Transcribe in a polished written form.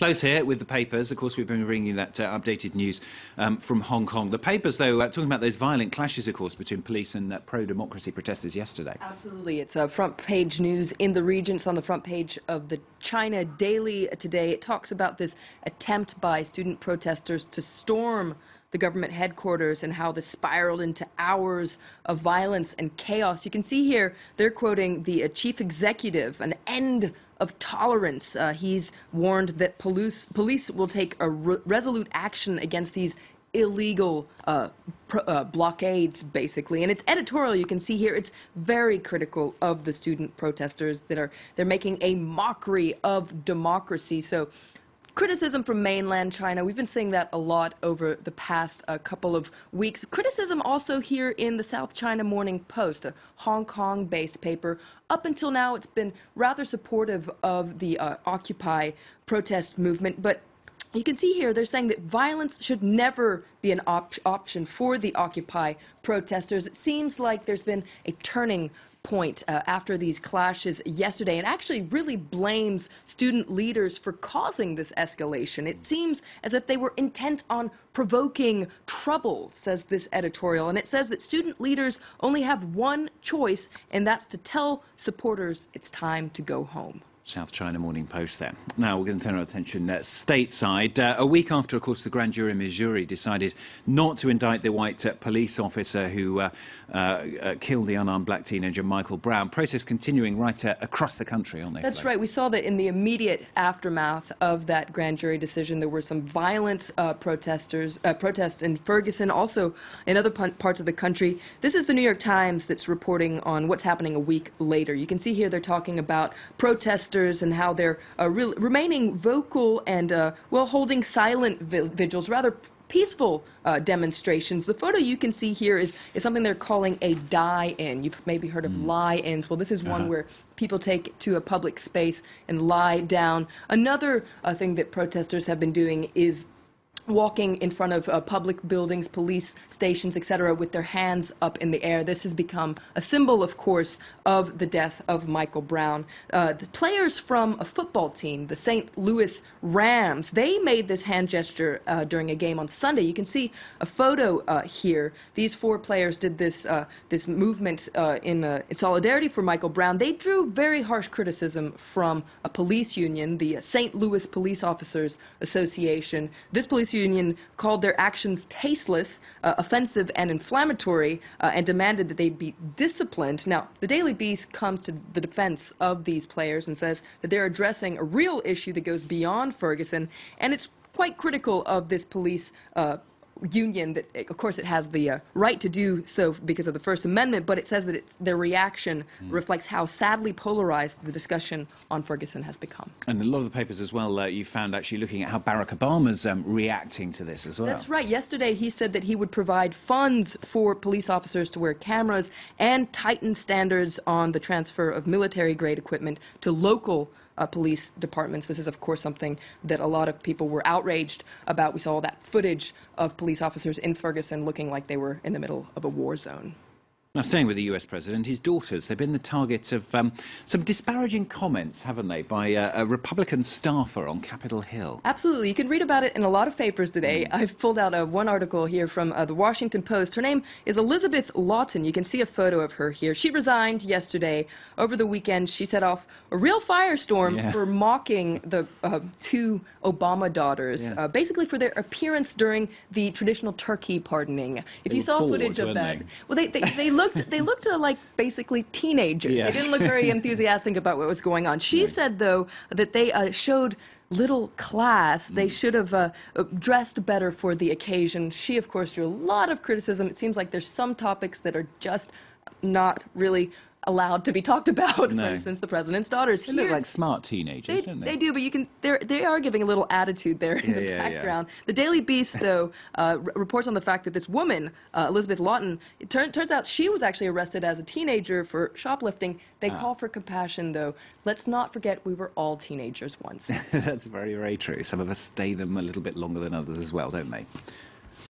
Close here with the papers. Of course, we've been bringing you that updated news from Hong Kong. The papers, though, talking about those violent clashes, of course, between police and pro-democracy protesters yesterday. Absolutely. It's front-page news in the region. It's on the front page of the China Daily today. It talks about this attempt by student protesters to storm the government headquarters and how this spiraled into hours of violence and chaos. You can see here they're quoting the chief executive, an end of tolerance. He's warned that police will take a resolute action against these illegal blockades, basically. And it's editorial, you can see here, it's very critical of the student protesters they're making a mockery of democracy. So criticism from mainland China, we've been seeing that a lot over the past couple of weeks. Criticism also here in the South China Morning Post, a Hong Kong-based paper. Up until now, it's been rather supportive of the Occupy protest movement, but you can see here they're saying that violence should never be an option for the Occupy protesters. It seems like there's been a turning point after these clashes yesterday, and actually really blames student leaders for causing this escalation. It seems as if they were intent on provoking trouble, says this editorial, and it says that student leaders only have one choice, and that's to tell supporters it's time to go home. South China Morning Post there. Now we're going to turn our attention stateside. A week after, of course, the grand jury in Missouri decided not to indict the white police officer who killed the unarmed black teenager Michael Brown. Protests continuing right across the country, aren't they? That's right. We saw that in the immediate aftermath of that grand jury decision. There were some violent protests in Ferguson, also in other parts of the country. This is the New York Times that's reporting on what's happening a week later. You can see here they're talking about protests and how they're remaining vocal and, well, holding silent vigils, rather peaceful demonstrations. The photo you can see here is something they're calling a die-in. You've maybe heard of lie-ins. Well, this is one where people take to a public space and lie down. Another thing that protesters have been doing is walking in front of public buildings, police stations, etc., with their hands up in the air. This has become a symbol, of course, of the death of Michael Brown. The players from a football team, the St. Louis Rams, they made this hand gesture during a game on Sunday. You can see a photo here. These four players did this movement in solidarity for Michael Brown. They drew very harsh criticism from a police union, the St. Louis Police Officers Association. This police union called their actions tasteless, offensive, and inflammatory, and demanded that they be disciplined. Now, the Daily Beast comes to the defense of these players and says that they're addressing a real issue that goes beyond Ferguson, and it's quite critical of this police union that, of course, it has the right to do so because of the First Amendment, but it says that their reaction reflects how sadly polarized the discussion on Ferguson has become. And a lot of the papers as well, you found actually looking at how Barack Obama's reacting to this as well. That's right. Yesterday he said that he would provide funds for police officers to wear cameras and tighten standards on the transfer of military-grade equipment to local police departments. This is, of course, something that a lot of people were outraged about. We saw all that footage of police officers in Ferguson looking like they were in the middle of a war zone. Now, staying with the US president, his daughters, they've been the target of some disparaging comments, haven't they, by a Republican staffer on Capitol Hill. Absolutely. You can read about it in a lot of papers today. I've pulled out one article here from the Washington Post. Her name is Elizabeth Lawton. You can see a photo of her here. She resigned yesterday. Over the weekend, she set off a real firestorm for mocking the two Obama daughters, basically for their appearance during the traditional turkey pardoning. If you saw footage of that, well, they looked like basically teenagers. They didn't look very enthusiastic about what was going on. She said, though, that they showed little class. They should have dressed better for the occasion. She, of course, drew a lot of criticism. It seems like there's some topics that are just not really allowed to be talked about. For instance, the president's daughters. They look like smart teenagers, don't they? They do, but they are giving a little attitude there in the background. The Daily Beast, though, reports on the fact that this woman, Elizabeth Lawton, it turns out she was actually arrested as a teenager for shoplifting. They call for compassion, though. Let's not forget we were all teenagers once. That's very, very true. Some of us stay them a little bit longer than others as well, don't they?